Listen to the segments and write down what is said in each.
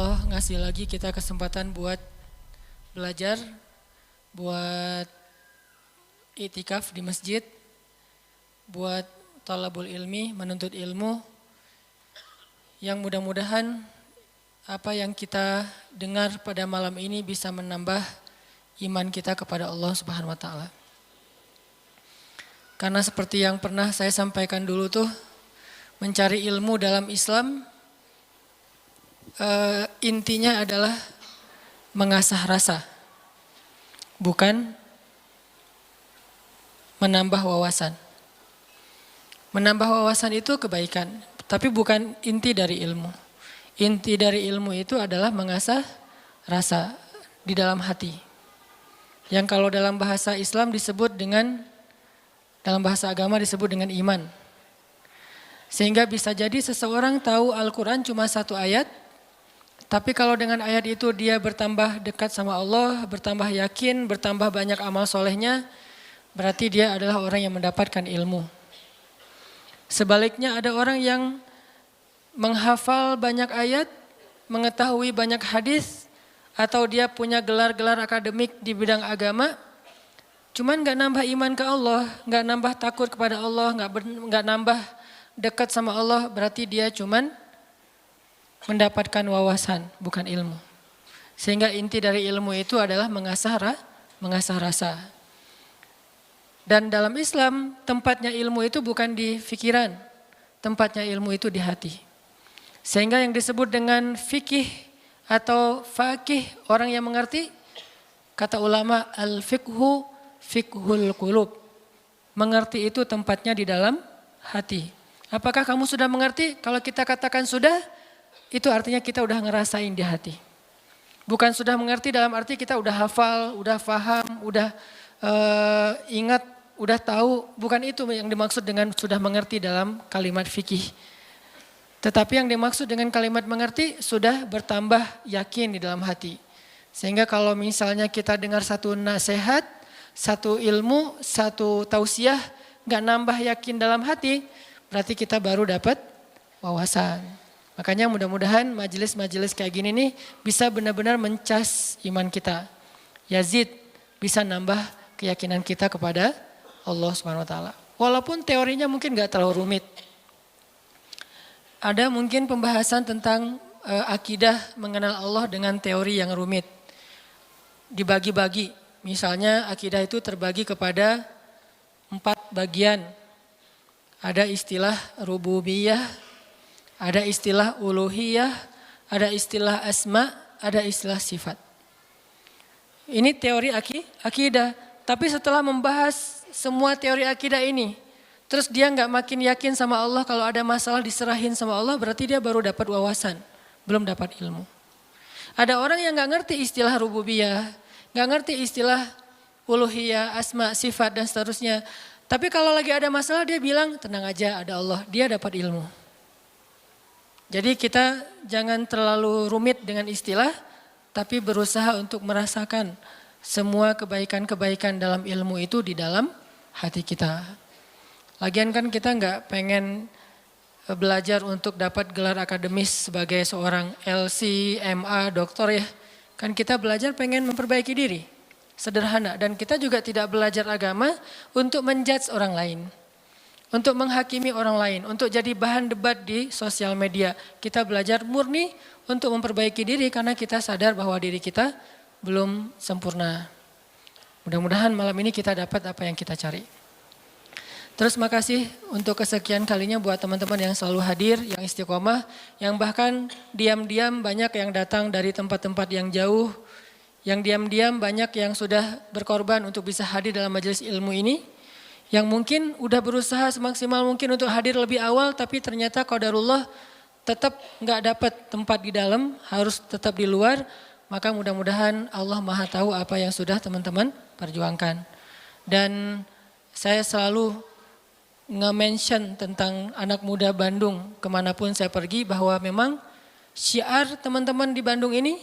Allah ngasih lagi kita kesempatan buat belajar, buat itikaf di masjid, buat talabul ilmi, menuntut ilmu, yang mudah-mudahan apa yang kita dengar pada malam ini bisa menambah iman kita kepada Allah Subhanahu wa taala. Karena seperti yang pernah saya sampaikan dulu tuh, mencari ilmu dalam Islam intinya adalah mengasah rasa, bukan menambah wawasan. Menambah wawasan itu kebaikan, tapi bukan inti dari ilmu. Inti dari ilmu itu adalah mengasah rasa di dalam hati. Yang kalau dalam bahasa Islam disebut dengan, dalam bahasa agama disebut dengan iman. Sehingga bisa jadi seseorang tahu Al-Quran cuma satu ayat, tapi kalau dengan ayat itu dia bertambah dekat sama Allah, bertambah yakin, bertambah banyak amal solehnya, berarti dia adalah orang yang mendapatkan ilmu. Sebaliknya ada orang yang menghafal banyak ayat, mengetahui banyak hadis, atau dia punya gelar-gelar akademik di bidang agama, cuman gak nambah iman ke Allah, gak nambah takut kepada Allah, gak nambah dekat sama Allah, berarti dia cuman mendapatkan wawasan, bukan ilmu. Sehingga inti dari ilmu itu adalah mengasah rasa. Dan dalam Islam tempatnya ilmu itu bukan di pikiran, tempatnya ilmu itu di hati. Sehingga yang disebut dengan fikih atau faqih, orang yang mengerti, kata ulama al-fiqhu fiqhul qulub. Mengerti itu tempatnya di dalam hati. Apakah kamu sudah mengerti? Kalau kita katakan sudah, itu artinya kita udah ngerasain di hati. Bukan sudah mengerti dalam arti kita udah hafal, udah paham, udah ingat, udah tahu. Bukan itu yang dimaksud dengan sudah mengerti dalam kalimat fikih. Tetapi yang dimaksud dengan kalimat mengerti sudah bertambah yakin di dalam hati. Sehingga kalau misalnya kita dengar satu nasihat, satu ilmu, satu tausiah, gak nambah yakin dalam hati, berarti kita baru dapat wawasan. Makanya mudah-mudahan majelis-majelis kayak gini nih bisa benar-benar mencas iman kita. Yazid bisa nambah keyakinan kita kepada Allah Subhanahu wa taala. Walaupun teorinya mungkin gak terlalu rumit. Ada mungkin pembahasan tentang akidah mengenal Allah dengan teori yang rumit. Dibagi-bagi. Misalnya akidah itu terbagi kepada 4 bagian. Ada istilah rububiyah, ada istilah uluhiyah, ada istilah asma, ada istilah sifat. Ini teori akidah. Tapi setelah membahas semua teori akidah ini, terus dia gak makin yakin sama Allah, kalau ada masalah diserahin sama Allah, berarti dia baru dapat wawasan, belum dapat ilmu. Ada orang yang gak ngerti istilah rububiyah, gak ngerti istilah uluhiyah, asma, sifat dan seterusnya. Tapi kalau lagi ada masalah dia bilang tenang aja ada Allah, dia dapat ilmu. Jadi kita jangan terlalu rumit dengan istilah, tapi berusaha untuk merasakan semua kebaikan-kebaikan dalam ilmu itu di dalam hati kita. Lagian kan kita nggak pengen belajar untuk dapat gelar akademis sebagai seorang LC, MA, doktor ya. Kan kita belajar pengen memperbaiki diri, sederhana. Dan kita juga tidak belajar agama untuk menjudge orang lain, untuk menghakimi orang lain, untuk jadi bahan debat di sosial media. Kita belajar murni untuk memperbaiki diri karena kita sadar bahwa diri kita belum sempurna. Mudah-mudahan malam ini kita dapat apa yang kita cari. Terus makasih untuk kesekian kalinya buat teman-teman yang selalu hadir, yang istiqomah, yang bahkan diam-diam banyak yang datang dari tempat-tempat yang jauh, yang diam-diam banyak yang sudah berkorban untuk bisa hadir dalam majelis ilmu ini. Yang mungkin udah berusaha semaksimal mungkin untuk hadir lebih awal, tapi ternyata qadarullah tetap gak dapat tempat di dalam, harus tetap di luar. Maka mudah-mudahan Allah Maha tahu apa yang sudah teman-teman perjuangkan. Dan saya selalu nge-mention tentang anak muda Bandung kemanapun saya pergi, bahwa memang syiar teman-teman di Bandung ini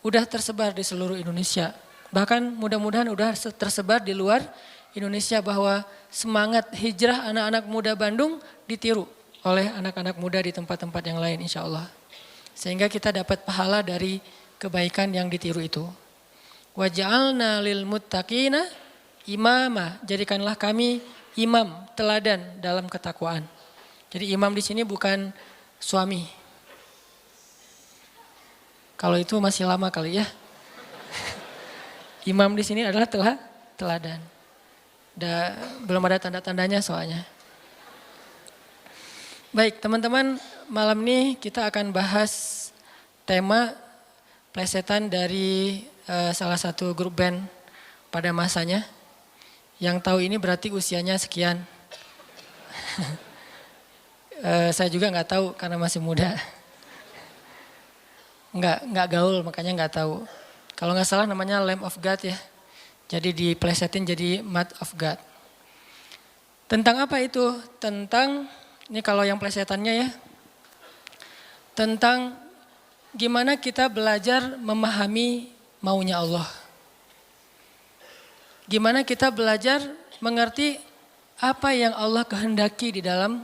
udah tersebar di seluruh Indonesia. Bahkan mudah-mudahan udah tersebar di luar Indonesia, bahwa semangat hijrah anak-anak muda Bandung ditiru oleh anak-anak muda di tempat-tempat yang lain insya Allah. Sehingga kita dapat pahala dari kebaikan yang ditiru itu. Wa ja'alna lil muttaqina imama. Jadikanlah kami imam, teladan dalam ketakwaan. Jadi imam di sini bukan suami. Kalau itu masih lama kali ya. Imam di sini adalah teladan. Belum ada tanda-tandanya soalnya. Baik teman-teman, malam ini kita akan bahas tema plesetan dari salah satu grup band pada masanya. Yang tahu ini berarti usianya sekian. Saya juga nggak tahu karena masih muda. Nggak gaul makanya nggak tahu. Kalau nggak salah namanya Lamb of God ya. Jadi diplesetin jadi Mud of God. Tentang apa itu? Tentang, ini kalau yang plesetannya ya. Tentang gimana kita belajar memahami maunya Allah. Gimana kita belajar mengerti apa yang Allah kehendaki di dalam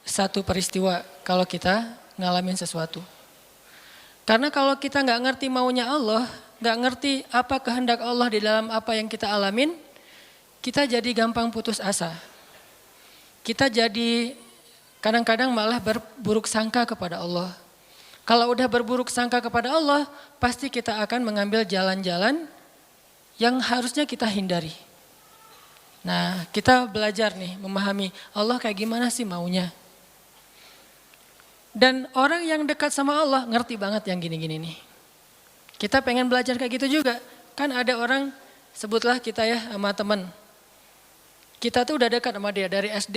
satu peristiwa kalau kita ngalamin sesuatu. Karena kalau kita nggak ngerti maunya Allah, nggak ngerti apa kehendak Allah di dalam apa yang kita alamin, kita jadi gampang putus asa. Kita jadi kadang-kadang malah berburuk sangka kepada Allah. Kalau udah berburuk sangka kepada Allah, pasti kita akan mengambil jalan-jalan yang harusnya kita hindari. Nah, kita belajar nih memahami Allah kayak gimana sih maunya. Dan orang yang dekat sama Allah ngerti banget yang gini-gini nih. Kita pengen belajar kayak gitu juga. Kan ada orang, sebutlah kita ya sama teman. Kita tuh udah dekat sama dia. Dari SD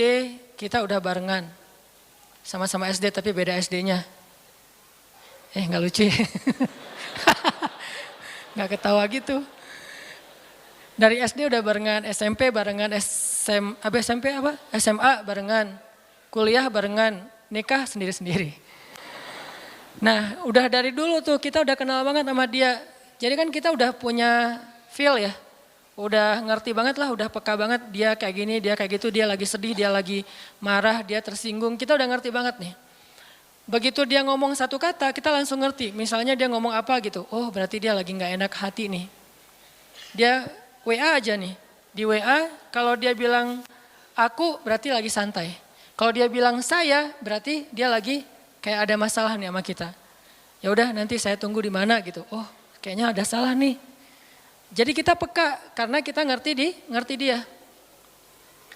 kita udah barengan. Sama-sama SD tapi beda SD-nya. Gak lucu ya. Gak ketawa gitu. Dari SD udah barengan, SMP barengan, SMA barengan. Kuliah barengan, nikah sendiri-sendiri. Nah, udah dari dulu tuh kita udah kenal banget sama dia. Jadi kan kita udah punya feel ya. Udah ngerti banget lah, udah peka banget dia kayak gini, dia kayak gitu, dia lagi sedih, dia lagi marah, dia tersinggung. Kita udah ngerti banget nih. Begitu dia ngomong satu kata, kita langsung ngerti. Misalnya dia ngomong apa gitu, oh berarti dia lagi gak enak hati nih. Dia WA aja nih. Di WA kalau dia bilang aku berarti lagi santai. Kalau dia bilang saya berarti dia lagi kayak ada masalah nih sama kita. Ya udah nanti saya tunggu di mana gitu. Oh, kayaknya ada salah nih. Jadi kita peka karena kita ngerti dia.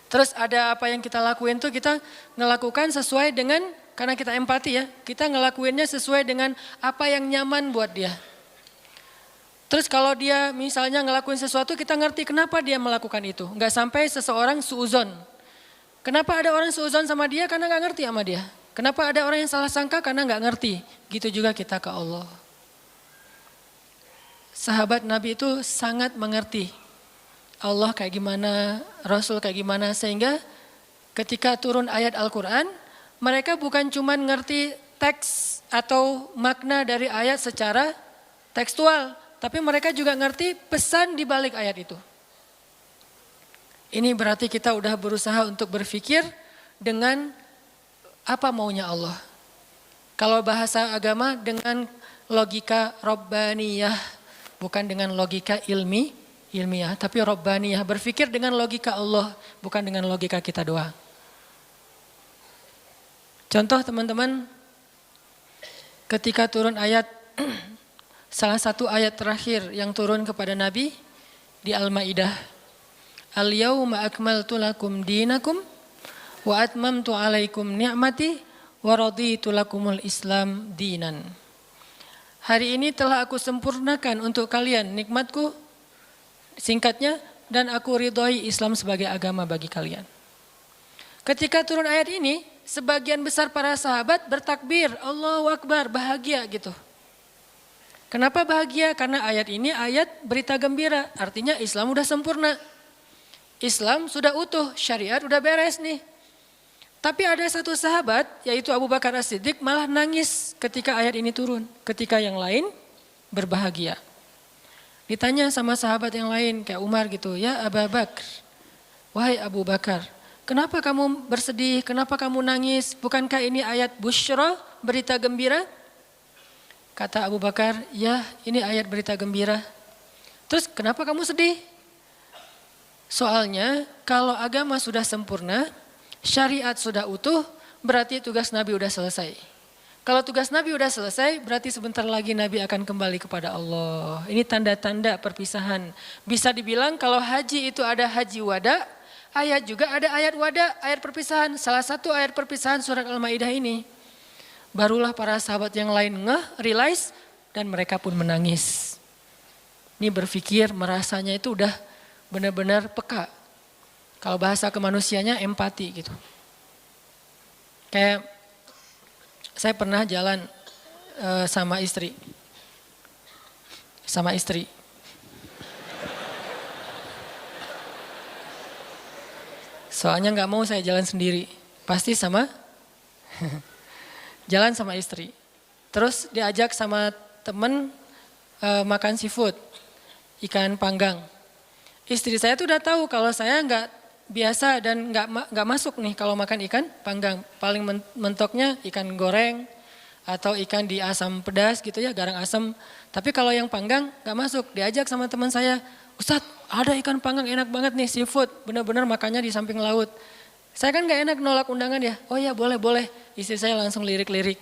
Terus ada apa yang kita lakuin tuh kita ngelakukan sesuai dengan, karena kita empati ya. Kita ngelakuinnya sesuai dengan apa yang nyaman buat dia. Terus kalau dia misalnya ngelakuin sesuatu kita ngerti kenapa dia melakukan itu. Enggak sampai seseorang suuzon. Kenapa ada orang suuzon sama dia? Karena nggak ngerti sama dia. Kenapa ada orang yang salah sangka? Karena nggak ngerti. Gitu juga kita ke Allah. Sahabat Nabi itu sangat mengerti Allah kayak gimana, Rasul kayak gimana. Sehingga ketika turun ayat Al-Quran, mereka bukan cuma ngerti teks atau makna dari ayat secara tekstual. Tapi mereka juga ngerti pesan di balik ayat itu. Ini berarti kita udah berusaha untuk berpikir dengan apa maunya Allah. Kalau bahasa agama dengan logika Rabbaniyah, bukan dengan logika ilmiah, tapi Rabbaniyah, berpikir dengan logika Allah, bukan dengan logika kita doang. Contoh teman-teman, ketika turun ayat, salah satu ayat terakhir yang turun kepada Nabi di Al-Maidah. Al-yawma akmaltu lakum dinakum wa atmamtu alaikum ni'mati wa raditu lakumul Islam dinan. Hari ini telah aku sempurnakan untuk kalian nikmatku, singkatnya, dan aku ridhoi Islam sebagai agama bagi kalian. Ketika turun ayat ini, sebagian besar para sahabat bertakbir, Allahu Akbar, bahagia gitu. Kenapa bahagia? Karena ayat ini ayat berita gembira, artinya Islam udah sempurna. Islam sudah utuh, syariat udah beres nih. Tapi ada satu sahabat, yaitu Abu Bakar As-Siddiq, malah nangis ketika ayat ini turun. Ketika yang lain berbahagia. Ditanya sama sahabat yang lain, kayak Umar gitu, ya Abu Bakar, wahai Abu Bakar, kenapa kamu bersedih, kenapa kamu nangis? Bukankah ini ayat busyra, berita gembira? Kata Abu Bakar, ya ini ayat berita gembira. Terus kenapa kamu sedih? Soalnya kalau agama sudah sempurna, syariat sudah utuh, berarti tugas Nabi udah selesai. Kalau tugas Nabi udah selesai, berarti sebentar lagi Nabi akan kembali kepada Allah. Ini tanda-tanda perpisahan. Bisa dibilang kalau haji itu ada haji wada, ayat juga ada ayat wada, ayat perpisahan. Salah satu ayat perpisahan surat Al-Maidah ini. Barulah para sahabat yang lain realize dan mereka pun menangis. Ini berpikir merasanya itu udah benar-benar peka. Kalau bahasa kemanusianya empati gitu. Kayak saya pernah jalan sama istri. Soalnya nggak mau saya jalan sendiri. Pasti jalan sama istri. Terus diajak sama temen makan seafood, ikan panggang. Istri saya tuh udah tahu kalau saya nggak biasa dan nggak masuk nih kalau makan ikan panggang. Paling mentoknya ikan goreng atau ikan di asam pedas gitu ya, garang asam. Tapi kalau yang panggang nggak masuk. Diajak sama teman saya, Ustadz ada ikan panggang enak banget nih seafood. Benar-benar makannya di samping laut. Saya kan nggak enak nolak undangan ya. Oh ya boleh. Istri saya langsung lirik-lirik.